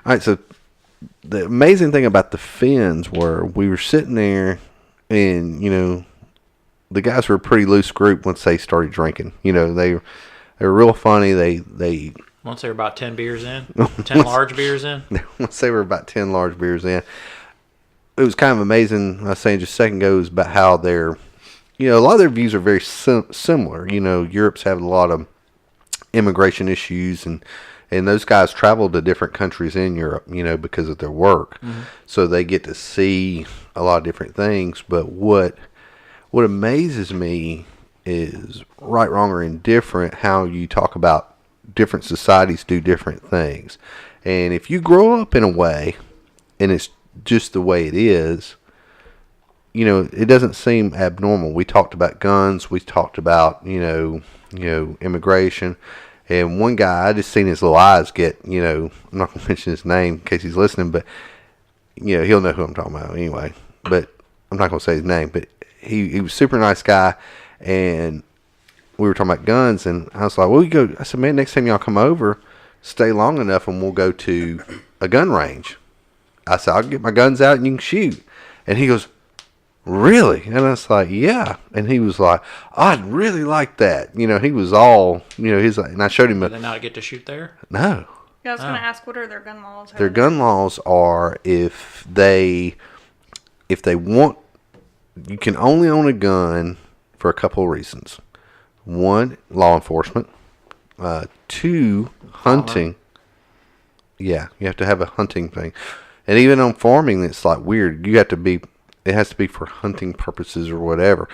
All right, so the amazing thing about the Finns were we were sitting there, and the guys were a pretty loose group once they started drinking. They were real funny. They once they were about 10 beers in, 10 large beers in. Once they were about 10 large beers in, it was kind of amazing. I was saying just a second ago is about how they're, a lot of their views are very similar. Europe's having a lot of immigration issues, and those guys travel to different countries in Europe, because of their work. Mm-hmm. So they get to see a lot of different things. But what amazes me is right, wrong, or indifferent, how you talk about different societies do different things. And if you grow up in a way, and it's just the way it is, it doesn't seem abnormal. We talked about guns. We talked about, immigration. And one guy, I just seen his little eyes get, I'm not going to mention his name in case he's listening, but, he'll know who I'm talking about anyway. But I'm not going to say his name, but he was a super nice guy, and we were talking about guns, and I was like, well, I said, man, next time y'all come over, stay long enough, and we'll go to a gun range. I said, I'll get my guns out, and you can shoot. And he goes, really? And I was like, yeah. And he was like, I'd really like that. He was all, he's like, and I showed him. Did they not get to shoot there? No. Yeah, I was going to ask, what are their gun laws? Their gun laws are if they want, you can only own a gun for a couple of reasons. One, law enforcement. Two, hunting. Yeah, you have to have a hunting thing. And even on farming, it's like weird. It has to be for hunting purposes or whatever.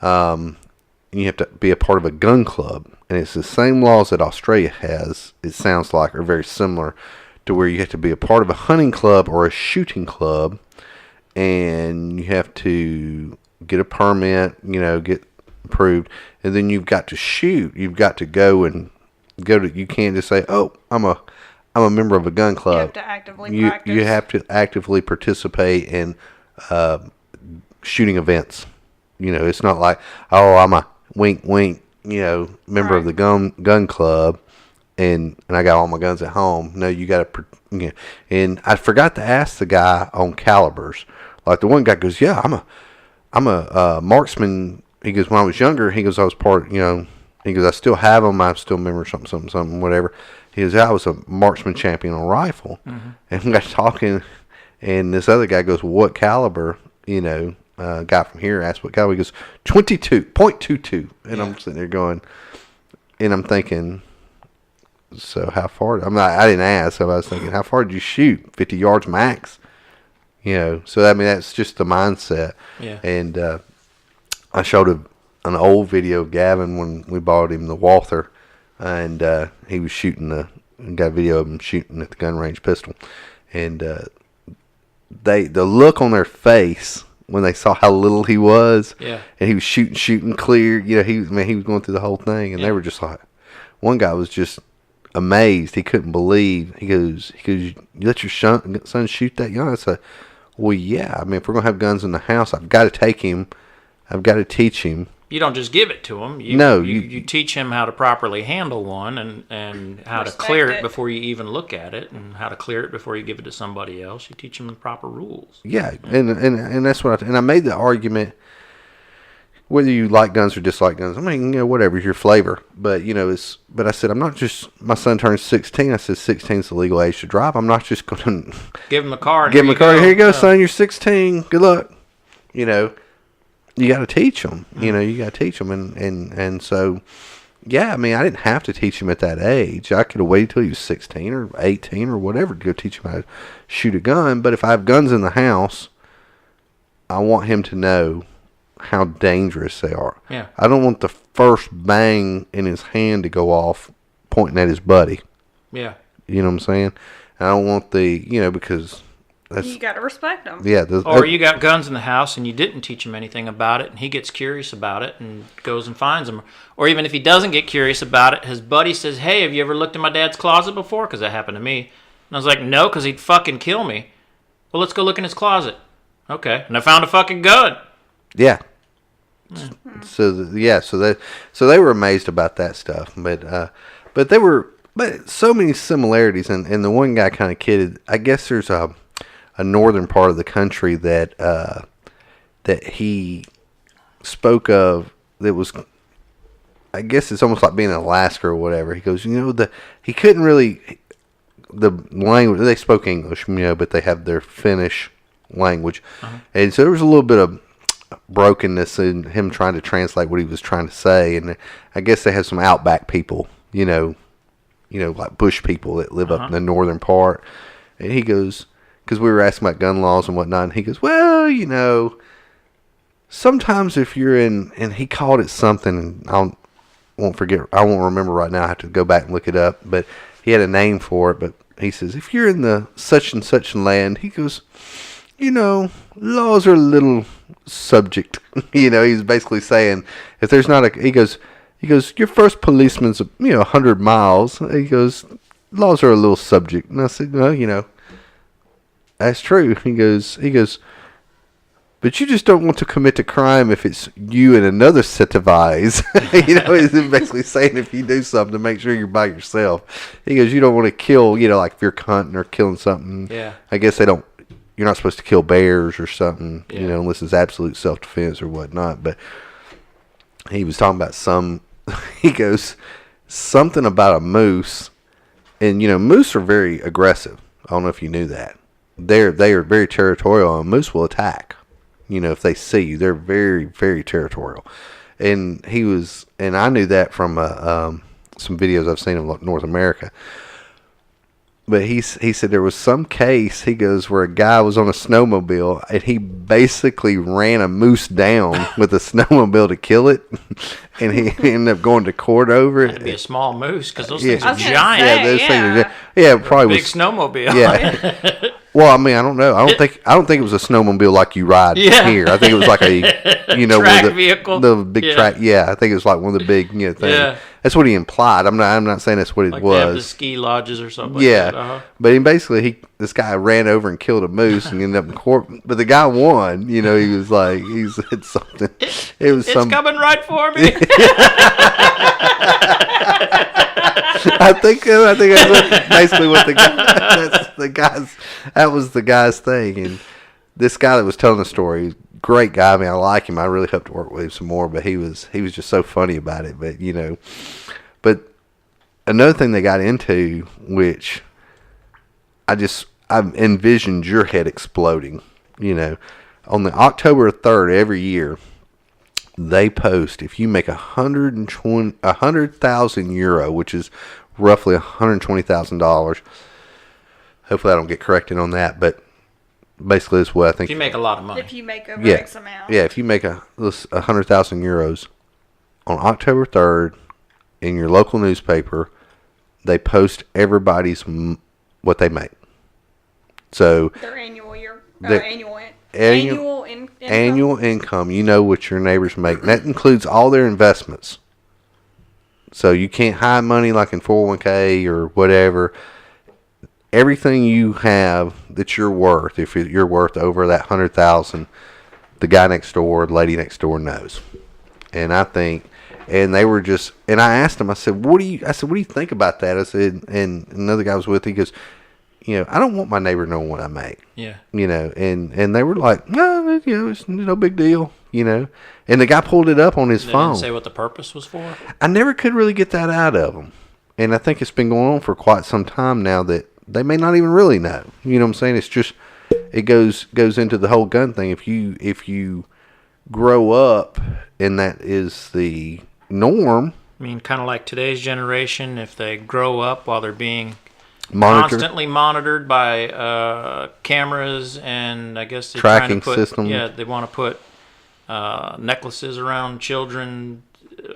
You have to be a part of a gun club. And it's the same laws that Australia has, it sounds like, are very similar to where you have to be a part of a hunting club or a shooting club. And you have to get a permit, get approved. And then you've got to shoot. You've got to go to, you can't just say, oh, I'm a member of a gun club. You have to actively practice. You have to actively participate in shooting events. It's not like, oh, I'm a wink, wink, member of the gun club, and I got all my guns at home. No, you got to, and I forgot to ask the guy on calibers. Like the one guy goes, yeah, I'm a marksman. He goes, when I was younger, he goes, I was part, he goes, I still have them. I still remember something, whatever. He goes, I was a marksman champion on rifle. Mm-hmm. And we got talking, and this other guy goes, well, what caliber, guy from here asked what caliber. He goes, 22.22. And I'm sitting there going, and I'm thinking, so how far? I didn't ask, so I was thinking, how far did you shoot? 50 yards max? So that's just the mindset. Yeah. And I showed an old video of Gavin when we bought him the Walther, and he was got a video of him shooting at the gun range pistol, and the look on their face when they saw how little he was, and he was shooting clear, he was going through the whole thing, and they were just like, one guy was just amazed, he couldn't believe. He goes, you let your son shoot that young? I said, well, yeah. If we're gonna have guns in the house, I've got to take him. I've got to teach him. You don't just give it to him. You teach him how to properly handle one and how to clear it before you even look at it, and how to clear it before you give it to somebody else. You teach them the proper rules. Yeah, and that's what I made the argument, whether you like guns or dislike guns. Whatever, your flavor. But, but I said, I'm not just, my son turns 16. I said, 16 is the legal age to drive. I'm not just going to give him a car. Give him a car. Here you go, son. You're 16. Good luck. You got to teach them. You got to teach them. And so, yeah, I didn't have to teach him at that age. I could have waited till he was 16 or 18 or whatever to go teach him how to shoot a gun. But if I have guns in the house, I want him to know how dangerous they are. Yeah. I don't want the first bang in his hand to go off pointing at his buddy. Yeah. You know what I'm saying? I don't want because you got to respect them. Yeah. Or you got guns in the house and you didn't teach him anything about it, and he gets curious about it and goes and finds them. Or even if he doesn't get curious about it, his buddy says, hey, have you ever looked in my dad's closet before? Because that happened to me. And I was like, no, because he'd fucking kill me. Well, let's go look in his closet. Okay. And I found a fucking gun. Yeah. So they were amazed about that stuff, but they were but so many similarities. And the one guy kind of kidded. I guess there's a northern part of the country that he spoke of that was, I guess it's almost like being in Alaska or whatever. He goes, he couldn't really, the language, they spoke English, but they have their Finnish language. Uh-huh. And so there was a little bit of brokenness in him trying to translate what he was trying to say. And I guess they have some outback people, like bush people that live up in the northern part. And he goes, because we were asking about gun laws and whatnot, and he goes, well, sometimes if you're in, and he called it something, and I won't remember right now, I have to go back and look it up, but he had a name for it. But he says, if you're in the such and such land, he goes, laws are a little subject. He's basically saying, if there's not he goes, your first policeman's 100 miles. He goes, laws are a little subject. And I said, well, that's true. He goes, but you just don't want to commit a crime if it's you and another set of eyes. He's basically saying if you do something, make sure you're by yourself. He goes, you don't want to kill, like if you're hunting or killing something. Yeah. I guess you're not supposed to kill bears or something, unless it's absolute self-defense or whatnot. But he was talking about he goes, something about a moose. And, moose are very aggressive. I don't know if you knew that. They are very territorial, and moose will attack. If they see you, they're very, very territorial. And I knew that from some videos I've seen of North America. But he said there was some case, he goes, where a guy was on a snowmobile and he basically ran a moose down with a snowmobile to kill it. And he ended up going to court over it. It'd be a small moose because those things are giant. Yeah, those things are. Yeah, probably big snowmobile. Yeah. Well, I mean, I don't know. I don't think it was a snowmobile like you ride here. I think it was like a track vehicle, the big track. Yeah, I think it was like one of the big things. Yeah. That's what he implied. I'm not saying that's what it was. They have the ski lodges or something. Yeah, like that. Uh-huh. But this guy ran over and killed a moose and ended up in court. But the guy won. He was like, he said something. It's coming right for me. I think that's basically what that was the guy's thing. And this guy that was telling the story, great guy. I mean, I like him. I really hope to work with him some more. But he was just so funny about it. But but another thing they got into, which I envisioned your head exploding. On the October 3rd every year, they post, if you make 100,000 euro, which is roughly $120,000. Hopefully I don't get corrected on that, but basically that's what I think. If you make a lot of money. If you make over X amount. Yeah, if you make 100,000 euros on October 3rd in your local newspaper, they post everybody's what they make. So their annual income. What your neighbors make. And that includes all their investments. So you can't hide money like in 401k or whatever. Everything you have that you're worth, if you're worth over that 100,000, the guy next door, the lady next door knows. And I think, and they were just, and I asked him, I said, what do you think about that? I said, and another guy was with, he goes, I don't want my neighbor knowing what I make. Yeah. And they were like, no, it's no big deal, And the guy pulled it up on his phone. Didn't say what the purpose was for? I never could really get that out of them. And I think it's been going on for quite some time now that they may not even really know. You know what I'm saying? It's just, it goes into the whole gun thing. If you grow up and that is the norm. I mean, kind of like today's generation, if they grow up while they're being constantly monitored by cameras, and I guess they're tracking trying to put, system. Yeah, they want to put necklaces around children,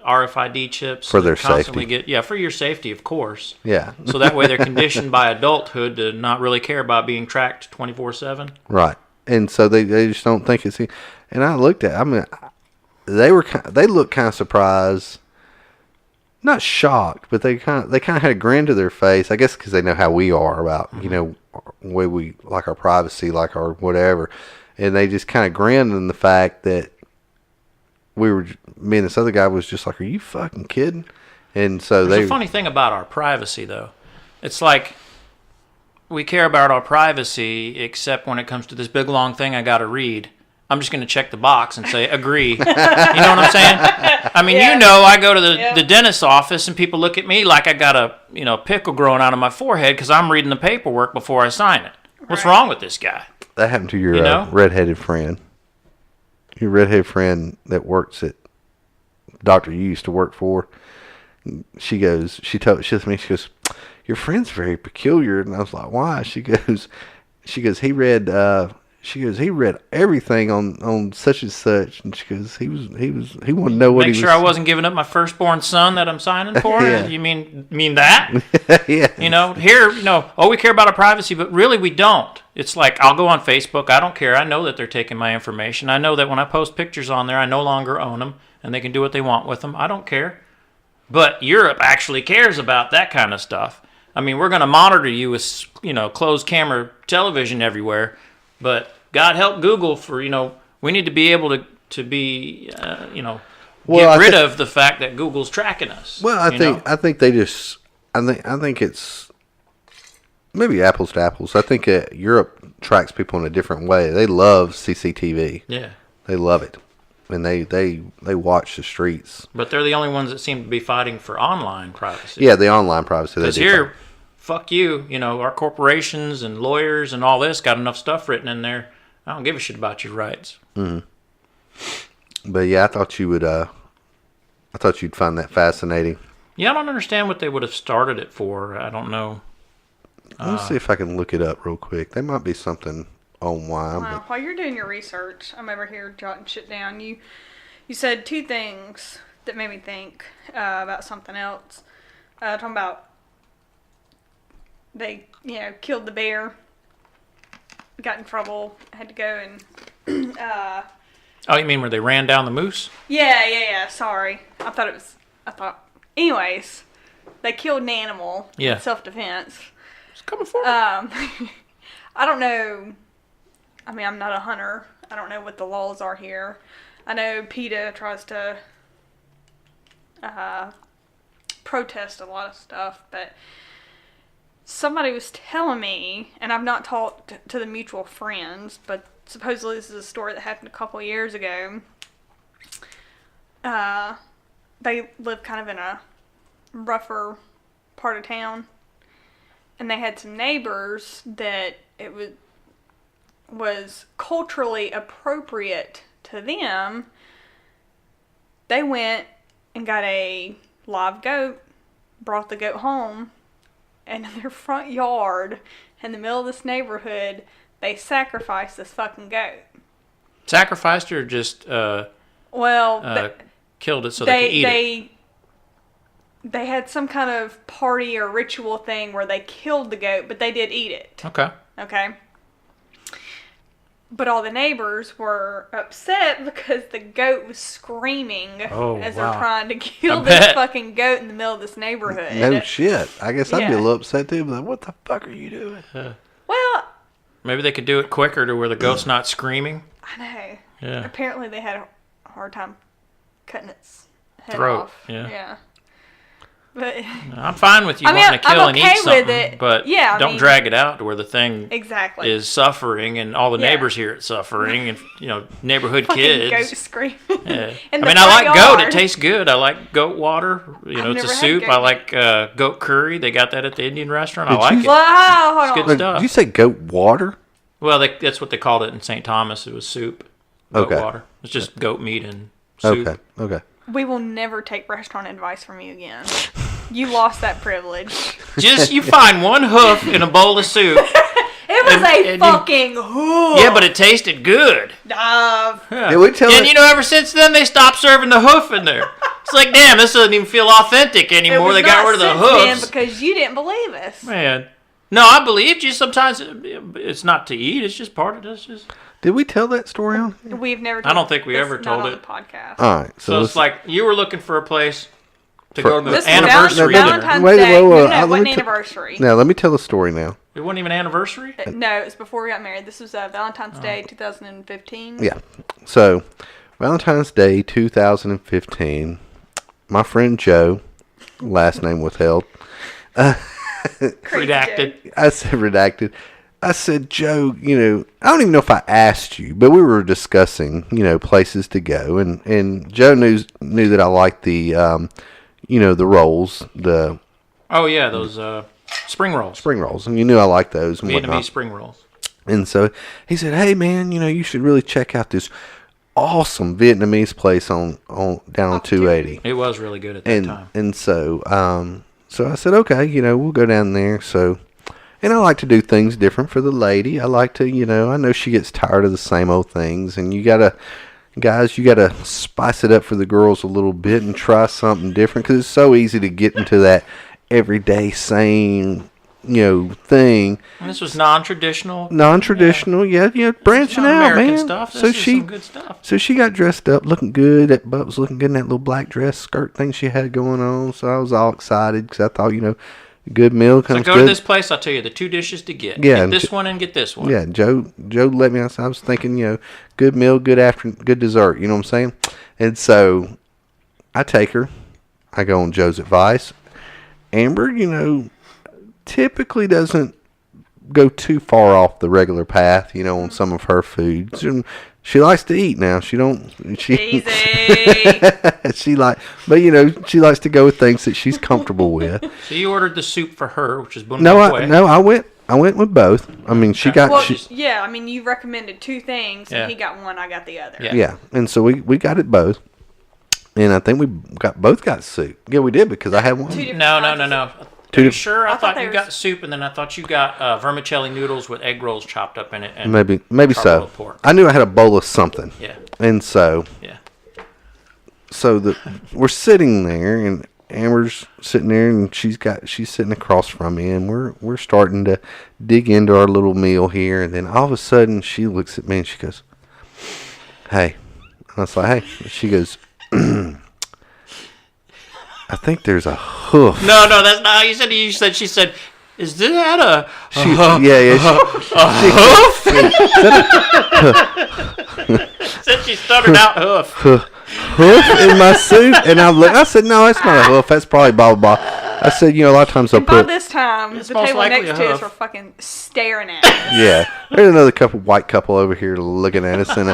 RFID chips for their safety. For your safety, of course. Yeah. So that way they're conditioned by adulthood to not really care about being tracked 24/7. Right, and so they just don't think it's. And I looked at. I mean, they looked kind of surprised. Not shocked, but they kind of had a grin to their face. I guess because they know how we are about the way we like our privacy, like our whatever, and they just kind of grinned in the fact that me and this other guy was just like, "Are you fucking kidding?" And so There's a funny thing about our privacy, though. It's like we care about our privacy, except when it comes to this big long thing I got to read. I'm just going to check the box and say, agree. You know what I'm saying? I mean, I go to the dentist's office and people look at me like I got a pickle growing out of my forehead because I'm reading the paperwork before I sign it. What's wrong with this guy? That happened to your redheaded friend. Your redheaded friend that works at doctor you used to work for. She goes, she told me, your friend's very peculiar. And I was like, why? She goes, he read everything on such and such. And she goes, he wanted to know what he was. Make sure I wasn't giving up my firstborn son that I'm signing for? Yeah. You mean that? Yeah. Here, we care about our privacy, but really we don't. It's like, I'll go on Facebook. I don't care. I know that they're taking my information. I know that when I post pictures on there, I no longer own them, and they can do what they want with them. I don't care. But Europe actually cares about that kind of stuff. I mean, we're going to monitor you with, closed camera television everywhere. But God help Google for, we need to be able to be, get rid of the fact that Google's tracking us. Well, I think they just, I think it's maybe apples to apples. I think Europe tracks people in a different way. They love CCTV. Yeah. They love it. And they watch the streets. But they're the only ones that seem to be fighting for online privacy. Yeah, the online privacy. Because here, fuck you. Our corporations and lawyers and all this got enough stuff written in there. I don't give a shit about your rights. Mm-hmm. But yeah, I thought you'd find that fascinating. Yeah, I don't understand what they would have started it for. I don't know. Let's see if I can look it up real quick. There might be something on why. Wow. While you're doing your research, I'm over here jotting shit down. You said two things that made me think about something else. Talking about they, killed the bear, got in trouble, had to go and... Oh, you mean where they ran down the moose? Yeah. Sorry. Anyways, they killed an animal in self-defense. It's coming forward. I don't know. I mean, I'm not a hunter. I don't know what the laws are here. I know PETA tries to protest a lot of stuff, but somebody was telling me, and I've not talked to the mutual friends, but supposedly this is a story that happened a couple of years ago. They live kind of in a rougher part of town, and they had some neighbors that it was culturally appropriate to them. They went and got a live goat, brought the goat home, and in their front yard, in the middle of this neighborhood, they sacrificed this fucking goat. Sacrificed or just killed it so they could eat it? They had some kind of party or ritual thing where they killed the goat, but they did eat it. Okay. But all the neighbors were upset because the goat was screaming as they're trying to kill this fucking goat in the middle of this neighborhood. No shit. I guess I'd be a little upset too. But like, what the fuck are you doing? Well, maybe they could do it quicker to where the goat's not screaming. I know. Yeah. Apparently they had a hard time cutting its head throat off. Yeah. But I'm fine with you wanting to kill and eat something, but don't drag it out to where the thing is suffering and all the neighbors hear it suffering and neighborhood kids. Goat screaming. Yeah. I mean, I like goat. It tastes good. I like goat water. It's a soup. I like goat curry. They got that at the Indian restaurant. I like it. Wow, it's good stuff. Did you say goat water? Well, that's what they called it in St. Thomas. It was soup. Goat water. It's just goat meat and soup. Okay. We will never take restaurant advice from you again. You lost that privilege. Just you find one hoof in a bowl of soup. It was a fucking hoof. Yeah, but it tasted good. Did we tell and ever since then they stopped serving the hoof in there. It's like, damn, this doesn't even feel authentic anymore. They got rid of the hoofs. Because you didn't believe us. Man. No, I believed you. Sometimes it's not to eat. It's just part of it. Did we tell that story on? We've never. I don't think we ever told it. On the podcast. All right, so it's like you were looking for a place to go to the anniversary Valentine's dinner. Day. No, it wasn't anniversary. Now let me tell the story now. It wasn't even anniversary. No, it was before we got married. This was Valentine's Day 2015. Yeah, so Valentine's Day 2015. My friend Joe last name withheld. Redacted. I said redacted. I said, Joe, I don't even know if I asked you, but we were discussing, places to go, and Joe knew that I liked the, the rolls, Oh yeah, those spring rolls. And you knew I liked those and Vietnamese whatnot. spring rolls. And so he said, hey man, you should really check out this awesome Vietnamese place down on 280. It was really good at that time. And so I said, okay, we'll go down there. So, and I like to do things different for the lady. I like to, I know she gets tired of the same old things, and you gotta spice it up for the girls a little bit and try something different, because it's so easy to get into that everyday same, thing. And this was non-traditional. Yeah, branching out, American man. stuff. This is some good stuff. So she got dressed up, looking good. That butt was looking good in that little black dress skirt thing she had going on. So I was all excited because I thought, good meal comes So good. go to this place. I'll tell you the 2 dishes to get. Yeah, Get this one and get this one. Yeah, Joe let me. I was thinking, good meal, good dessert. You know what I'm saying? And so I take her. I go on Joe's advice. Amber, typically doesn't go too far off the regular path, on some of her foods. And she likes to eat now. She Easy. she likes to go with things that she's comfortable with. So you ordered the soup for her, which is bun No, bok hue. I went with both. I mean, she got Well, you recommended 2 things, and Yeah. he got one, I got the other. Yeah. and so we got it both. And I think we both got soup. Yeah, we did, because I had one. 2 different No. kinds of- Are you sure? I thought thought they you were- got soup, and then I thought you got vermicelli noodles with egg rolls chopped up in it. And Maybe so. charcoal pork. I knew I had a bowl of something. Yeah. And so Yeah. we're sitting there, and Amber's sitting there, and she's sitting across from me, and we're starting to dig into our little meal here, and then all of a sudden she looks at me and she goes, "Hey," and I was like, "Hey," she goes, "I think there's a hoof." No, that's not how you said it. She said, "Is that a Said she stuttered out hoof. hoof in my soup?" And I said, "No, that's not a hoof. That's probably blah blah blah." I said, a lot of times I'll And by put. this time, It's the most table likely next a to us hoof. were fucking staring at us. Yeah, there's another white couple over here looking at us, and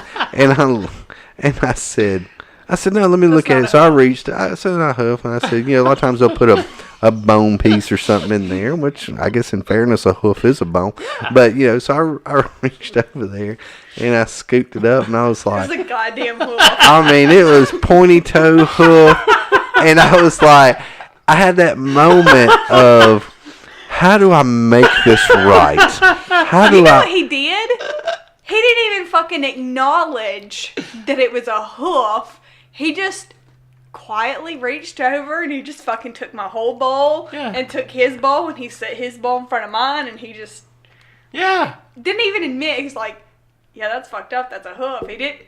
I said, "No, let me look at it." So I reached. I said, "I hoof," and I said, "A lot of times they'll put a bone piece or something in there," which I guess in fairness, a hoof is a bone. But so I reached over there and I scooped it up, and I was It like, was a goddamn hoof. I mean, it was pointy toe hoof, and I was like, I had that moment of, how do I make this right? How do You know I? what he did? He didn't even fucking acknowledge that it was a hoof. He just quietly reached over and he just fucking took my whole bowl and took his bowl, and he set his bowl in front of mine, and he just didn't even admit. He's like, "Yeah, that's fucked up. That's a hoof." He did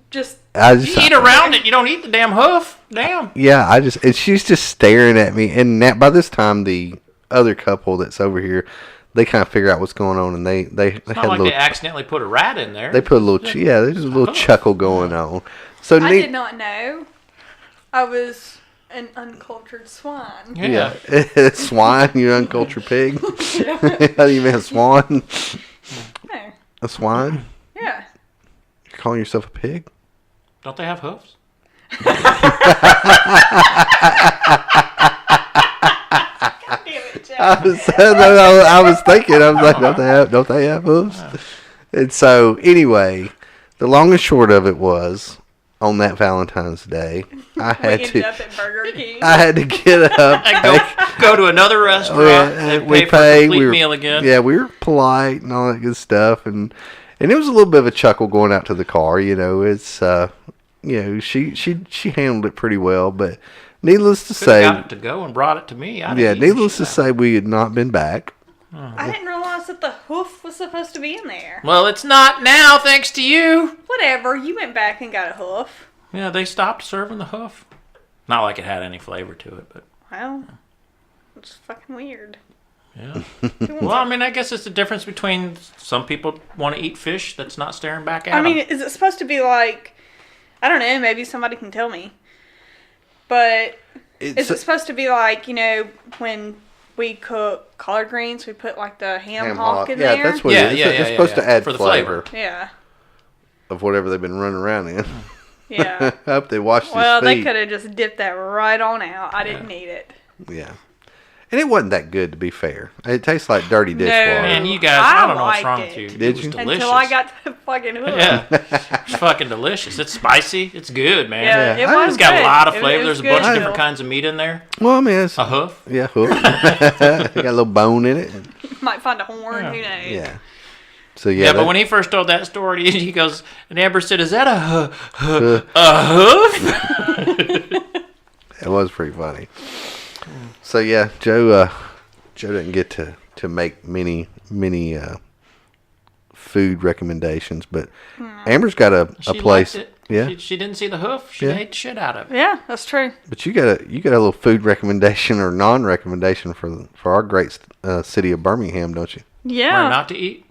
just. You eat around it. You don't eat the damn hoof. Damn. Yeah, and she's just staring at me, and by this time the other couple that's over here, they kind of figure out what's going on, and they It's had not a like little. They accidentally put a rat in there. They put a little. There's a little chuckle going on. So I did not know I was an uncultured swine. Yeah. Swine, you uncultured pig. How do you mean a swan? No. A swine? Yeah. You're calling yourself a pig? Don't they have hoofs? God damn it, Jeff. I was thinking. I was like, don't they have hooves? And so, anyway, the long and short of it was, on that Valentine's Day, I had We ended up at Burger King. I had to get up. And go to another restaurant and we pay for a paid. complete We were, meal again. Yeah, we were polite and all that good stuff, and it was a little bit of a chuckle going out to the car. It's she handled it pretty well, but needless to Could've say, got it to go and brought it to me. needless to say, we had not been back. I didn't realize that the hoof was supposed to be in there. Well, it's not now, thanks to you. Whatever, you went back and got a hoof. Yeah, they stopped serving the hoof. Not like it had any flavor to it, but Well, it's fucking weird. yeah. Well, I mean, I guess it's the difference between some people want to eat fish that's not staring back at I mean, them. is it supposed to be like, I don't know, maybe somebody can tell me. But Is it supposed to be like, when we cook collard greens, we put like the ham hock in there? Yeah, that's what it is. It's supposed to add for the flavor. Yeah. Of whatever they've been running around in. Yeah. I hope they washed his feet. Well, they could have just dipped that right on out. I didn't need it. Yeah. And it wasn't that good, to be fair. It tastes like dirty dishwater. Man, you guys, I don't know what's wrong with you. Did it was you? delicious. Until I got to the fucking hook. Yeah. It's fucking delicious. It's spicy. It's good, man. Yeah, it was It's got good. a lot of It flavor. was There's a bunch good of different still. kinds of meat in there. Well, I mean, it's... A hoof. Yeah, hoof. Got a little bone in it. Might find a horn. Yeah. Who knows? Yeah. So, yeah. Yeah, but when he first told that story, he goes, and Amber said, "Is that a hoof?" It was pretty funny. So, yeah, Joe didn't get to make many food recommendations, but Amber's got a She place. liked it. Yeah. She didn't see the hoof. She ate the shit out of it. Yeah, that's true. But you got a little food recommendation or non-recommendation for our great city of Birmingham, don't you? Yeah. Where not to eat.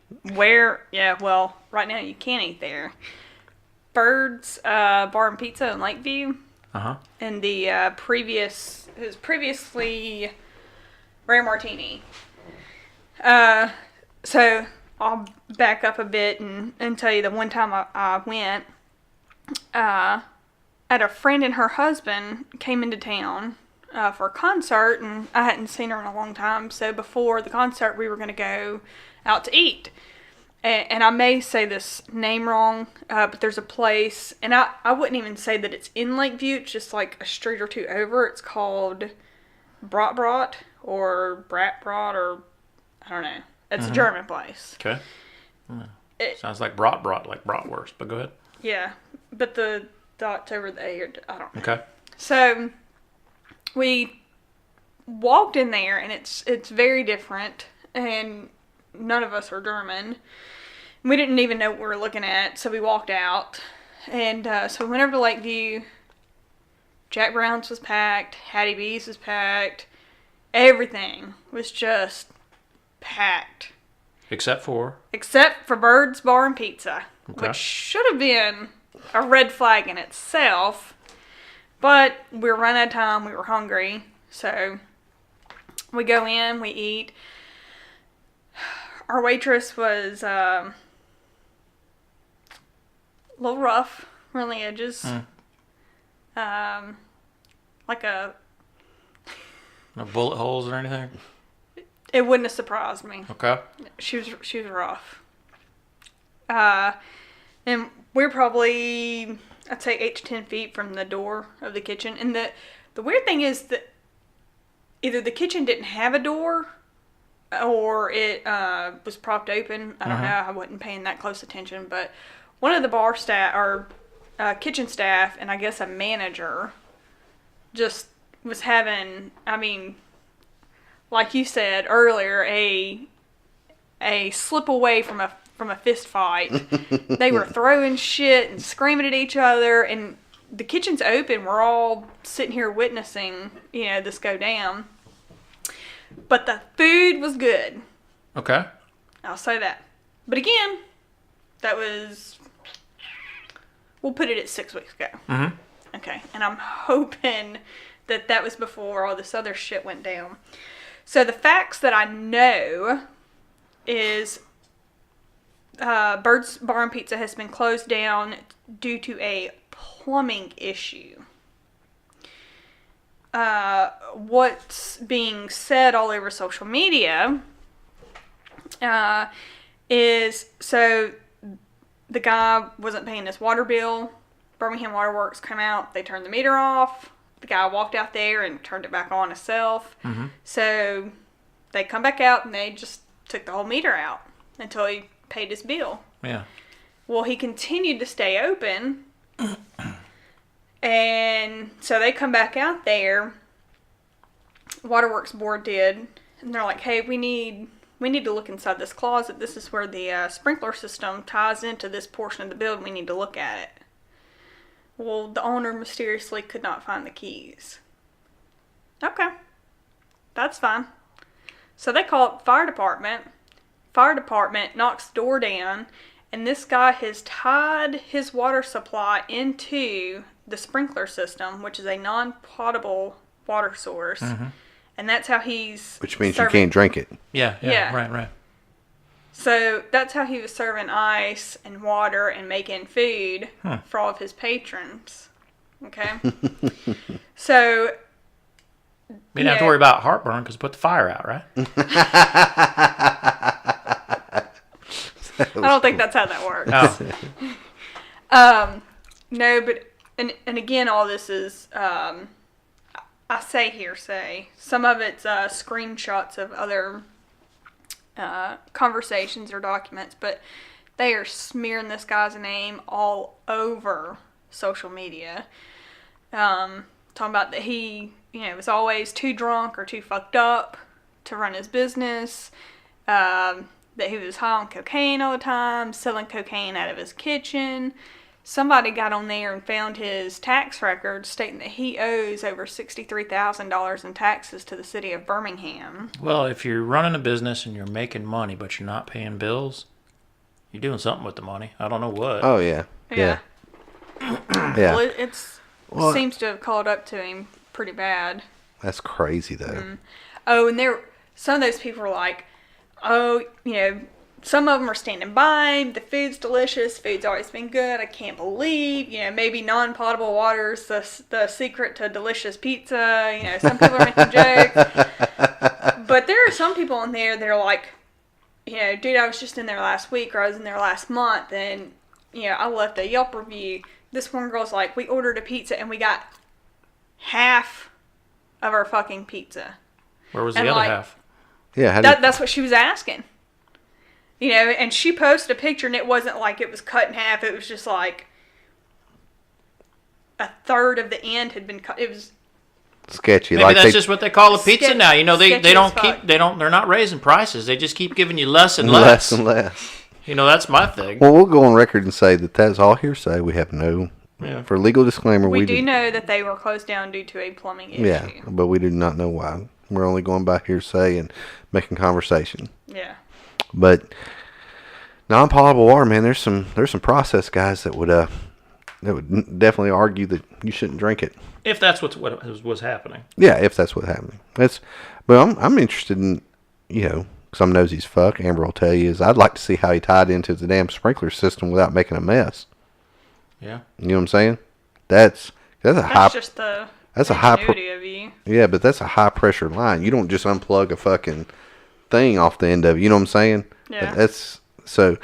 Yeah, well, right now you can't eat there. Bird's Bar and Pizza in Lakeview. Uh-huh. And it was previously Rare Martini. So I'll back up a bit and tell you the one time I went, at a friend and her husband came into town for a concert, and I hadn't seen her in a long time. So before the concert, we were going to go out to eat. And I may say this name wrong, but there's a place, and I wouldn't even say that it's in Lakeview. It's just like a street or two over. It's called Brat or Brat or I don't know. It's a German place. Okay. Sounds like brat, like bratwurst, but go ahead. Yeah, but the dot's over the A, I don't know. Okay. So we walked in there, and it's very different, and none of us are German. We didn't even know what we were looking at, so we walked out. And so we went over to Lakeview. Jack Brown's was packed. Hattie B's was packed. Everything was just packed. Except for Bird's Bar and Pizza, Okay. which should have been a red flag in itself. But we were running out of time. We were hungry. So we go in, we eat. Our waitress was a little rough around the edges. Like no bullet holes or anything. it wouldn't have surprised me. Okay. She was rough. And we're probably, I'd say 8 to 10 feet from the door of the kitchen. And the weird thing is that either the kitchen didn't have a door or it was propped open. I don't know. I wasn't paying that close attention. But one of the bar staff or kitchen staff and I guess a manager just was having, I mean, like you said earlier, a slip away from a fist fight. They were throwing shit and screaming at each other, and the kitchen's open. We're all sitting here witnessing, this go down. But the food was good. Okay. I'll say that. But again, that was, we'll put it at 6 weeks ago. Mm-hmm. Okay. And I'm hoping that was before all this other shit went down. So the facts that I know is Bird's Bar and Pizza has been closed down due to a plumbing issue. What's being said all over social media is, so the guy wasn't paying his water bill. Birmingham Water Works come out, they turned the meter off. The guy walked out there and turned it back on himself. Mm-hmm. So they come back out and they just took the whole meter out until he paid his bill. Yeah. Well, he continued to stay open. And so they come back out there. Waterworks board did. And they're like, hey, we need to look inside this closet. This is where the sprinkler system ties into this portion of the building. We need to look at it. Well, the owner mysteriously could not find the keys. Okay. That's fine. So they call up the fire department. Fire department knocks the door down, and this guy has tied his water supply into the sprinkler system, which is a non-potable water source. And that's how he's Which means you can't drink it. Yeah. Right. So that's how he was serving ice and water and making food for all of his patrons. Okay? So... You didn't have to worry about heartburn because put the fire out, right? I don't think that's how that works. Oh. No, but... And again, all this is... I say hearsay. Some of it's screenshots of other conversations or documents, but they are smearing this guy's name all over social media. Talking about that he, was always too drunk or too fucked up to run his business. That he was high on cocaine all the time, selling cocaine out of his kitchen. Somebody got on there and found his tax records stating that he owes over $63,000 in taxes to the city of Birmingham. Well, if you're running a business and you're making money but you're not paying bills, you're doing something with the money. I don't know what. Oh, yeah. Yeah. Yeah. Well, seems to have caught up to him pretty bad. That's crazy, though. Oh, and some of those people were like, some of them are standing by him. The food's delicious. Food's always been good. I can't believe, maybe non-potable water's the secret to delicious pizza. Some people are making jokes. But there are some people in there that are like, dude, I was just in there last week or I was in there last month and, I left a Yelp review. This one girl's like, we ordered a pizza and we got half of our fucking pizza. Where was the other half? Yeah, that's what she was asking. And she posted a picture, and it wasn't like it was cut in half. It was just like a third of the end had been cut. It was sketchy. Maybe that's just what they call a pizza now. They're not raising prices. They just keep giving you less and less. Less and less. That's my thing. Well, we'll go on record and say that that's all hearsay. We have no... Yeah. For legal disclaimer, we do know that they were closed down due to a plumbing issue. Yeah, but we do not know why. We're only going by hearsay and making conversation. Yeah. But non-potable water, man, there's some processed guys that would definitely argue that you shouldn't drink it. If that's what was happening. Yeah, if that's what's happening. But I'm interested in, because I'm nosy as fuck. Amber will tell you is I'd like to see how he tied into the damn sprinkler system without making a mess. Yeah. You know what I'm saying? That's just the that's a high of you. Yeah, but that's a high pressure line. You don't just unplug a fucking thing off the end of it. You know what I'm saying? Yeah. So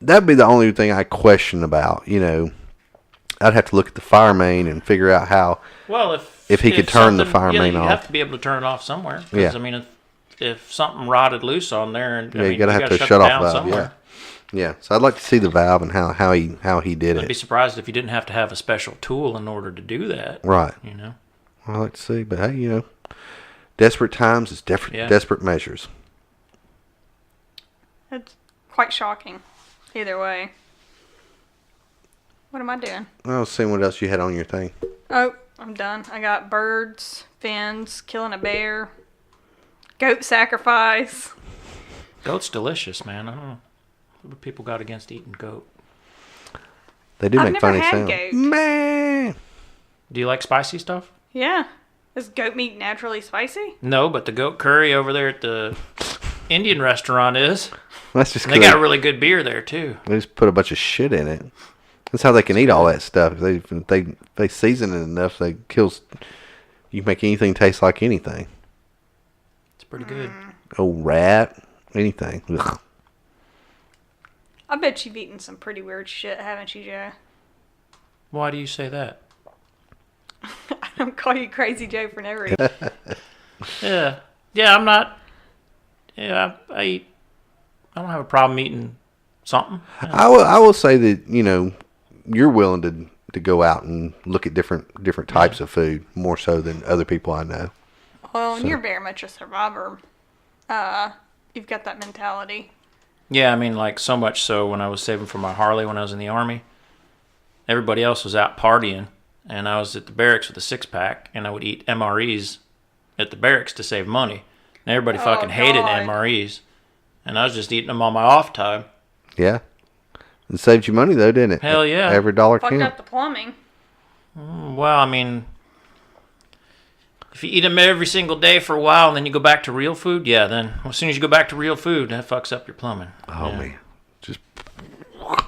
that'd be the only thing I question about. I'd have to look at the fire main and figure out how. Well, if he could turn the fire main off, you have to be able to turn it off somewhere. Yeah. I mean, if something rotted loose on there, and you gotta have to shut off valve. Somewhere. Yeah. So I'd like to see the valve and how he did it. I'd be surprised if you didn't have to have a special tool in order to do that. Right. I'd like to see, but hey, desperate times is desperate measures. It's quite shocking. Either way. What am I doing? I was seeing what else you had on your thing. Oh, I'm done. I got birds, fins, killing a bear, goat sacrifice. Goat's delicious, man. I don't know what people got against eating goat. They do I've make never funny had sounds. Goat. Man. Do you like spicy stuff? Yeah. Is goat meat naturally spicy? No, but the goat curry over there at the Indian restaurant is. That's just they got a really good beer there too. They just put a bunch of shit in it. That's how they can eat all that stuff. They season it enough. You make anything taste like anything. It's pretty good. Oh, rat, anything. Ugh. I bet you've eaten some pretty weird shit, haven't you, Joe? Why do you say that? I don't call you Crazy Joe for no reason. Yeah, I'm not. Yeah, I eat. I don't have a problem eating something. Yeah. I will say that you're willing to go out and look at different types of food more so than other people I know. Well, and you're very much a survivor. You've got that mentality. Yeah, I mean, like so much so when I was saving for my Harley when I was in the Army, everybody else was out partying, and I was at the barracks with a 6-pack, and I would eat MREs at the barracks to save money. And everybody fucking hated MREs, and I was just eating them on my off time. Yeah. It saved you money, though, didn't it? Hell yeah. Every dollar Fucked count. up the plumbing. Well, I mean, If you eat them every single day for a while and then you go back to real food, then as soon as you go back to real food, that fucks up your plumbing. Oh, man. Just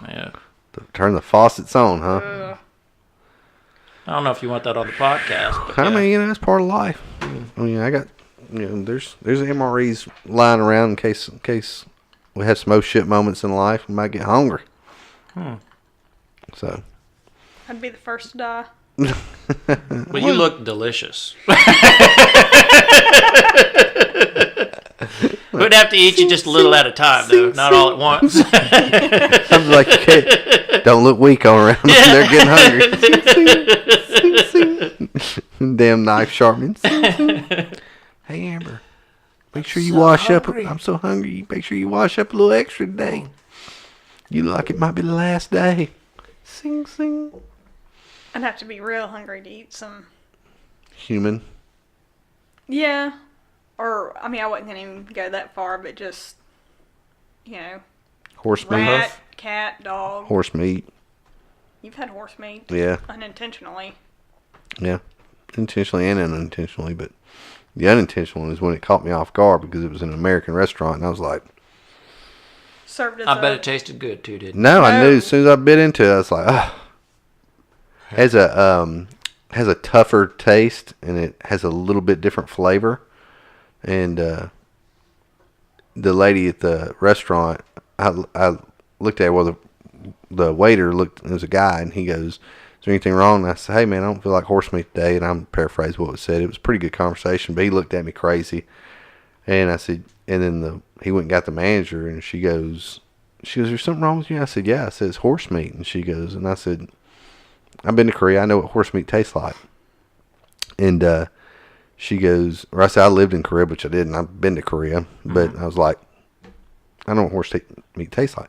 Yeah. turn the faucets on, huh? I don't know if you want that on the podcast. But I mean, it's part of life. I mean, I got, there's MREs lying around in case we have some oh shit moments in life. We might get hungry. So. I'd be the first to die. But you look delicious. We'd have to eat you just a little at a time, though, not all at once. I'm like, okay, don't look weak all around. They're getting hungry. Damn knife sharpening. Hey, Amber, make sure you wash up. I'm so hungry. Make sure you wash up a little extra today. You look like it might be the last day. Sing, sing. I'd have to be real hungry to eat some. Human. Yeah. Or, I mean, I wasn't going to even go that far, but just, Horse meat. rat, cat, dog. Horse meat. You've had horse meat. Yeah. Unintentionally. Yeah. Intentionally and unintentionally, but the unintentional one is when it caught me off guard because it was an American restaurant, and I was like... Served as I bet it tasted good, too, didn't it? No, I knew as soon as I bit into it, I was like, ah. Has a tougher taste, and it has a little bit different flavor. And the lady at the restaurant, I looked at her. Well, the waiter looked. It was a guy, and he goes, "Is there anything wrong?" And I said, "Hey, man, I don't feel like horse meat today." And I'm paraphrasing what was said. It was a pretty good conversation, but he looked at me crazy. And I said, and then he went and got the manager, and she goes, "There's something wrong with you?" I said, "Yeah." I said, "It's horse meat." And she goes, and I said, "I've been to Korea. I know what horse meat tastes like." And she goes, or I said, I lived in Korea, which I didn't. I've been to Korea, but I was like, I know what horse meat tastes like.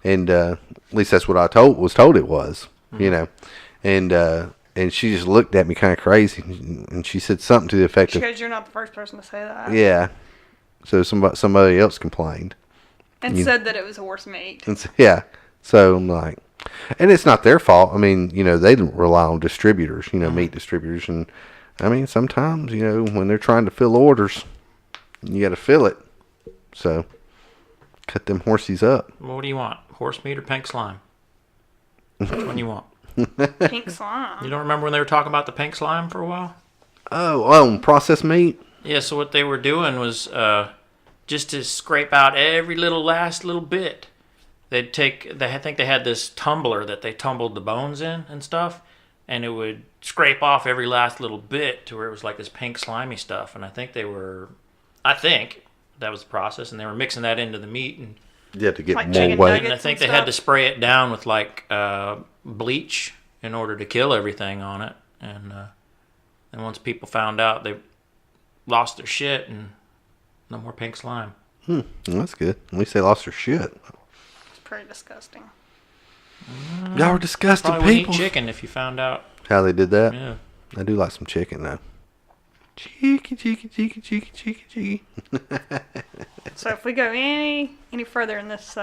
And at least that's what I was told it was, And she just looked at me kind of crazy, and she said something to the effect She of, goes, "You're not the first person to say that." yeah. So somebody else complained. And said that it was horse meat. And so, yeah. So I'm like, and it's not their fault. I mean, they rely on distributors, meat distributors. And I mean, sometimes, when they're trying to fill orders, you got to fill it. So cut them horsies up. Well, what do you want? Horse meat or pink slime? Which one you want? Pink slime. You don't remember when they were talking about the pink slime for a while? Oh, processed meat? Yeah, so what they were doing was just to scrape out every last little bit. I think they had this tumbler that they tumbled the bones in and stuff, and it would scrape off every last little bit to where it was like this pink slimy stuff. And I think that was the process, and they were mixing that into the meat. And you have to get Like more chicken weight. nuggets. and I think and they had stuff. to spray it down with like bleach in order to kill everything on it. And once people found out, they lost their shit, and no more pink slime. Well, that's good. At least they lost their shit. It's pretty disgusting. Y'all were disgusting Probably wouldn't people. eat chicken if you found out. How they did that? Yeah. I do like some chicken, though. Cheeky. So if we go any further in this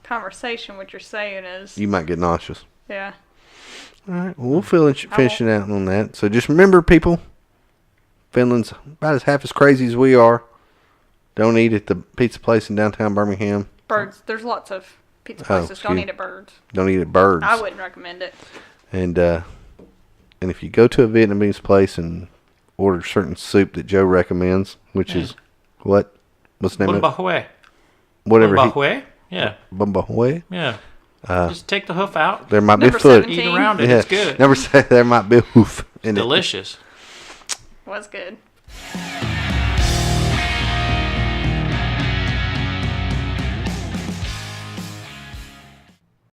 conversation, what you're saying is, You might get nauseous. yeah, All right. Well, we'll finish it out on that. So just remember, people, Finland's about as half as crazy as we are. Don't eat at the pizza place in downtown Birmingham. birds. There's lots of pizza places. Don't excuse- eat at Birds. Don't eat at Birds. I wouldn't recommend it. And if you go to a Vietnamese place and order certain soup that Joe recommends, which is what? What's the name Bun of ba it? hue. Whatever. Bun ba hue? Yeah. Bun ba hue? Yeah. Just take the hoof out. There might be a Number foot. 17. Eat around it. Yeah. It's good. Never say there might be a hoof in it. Delicious. Was good.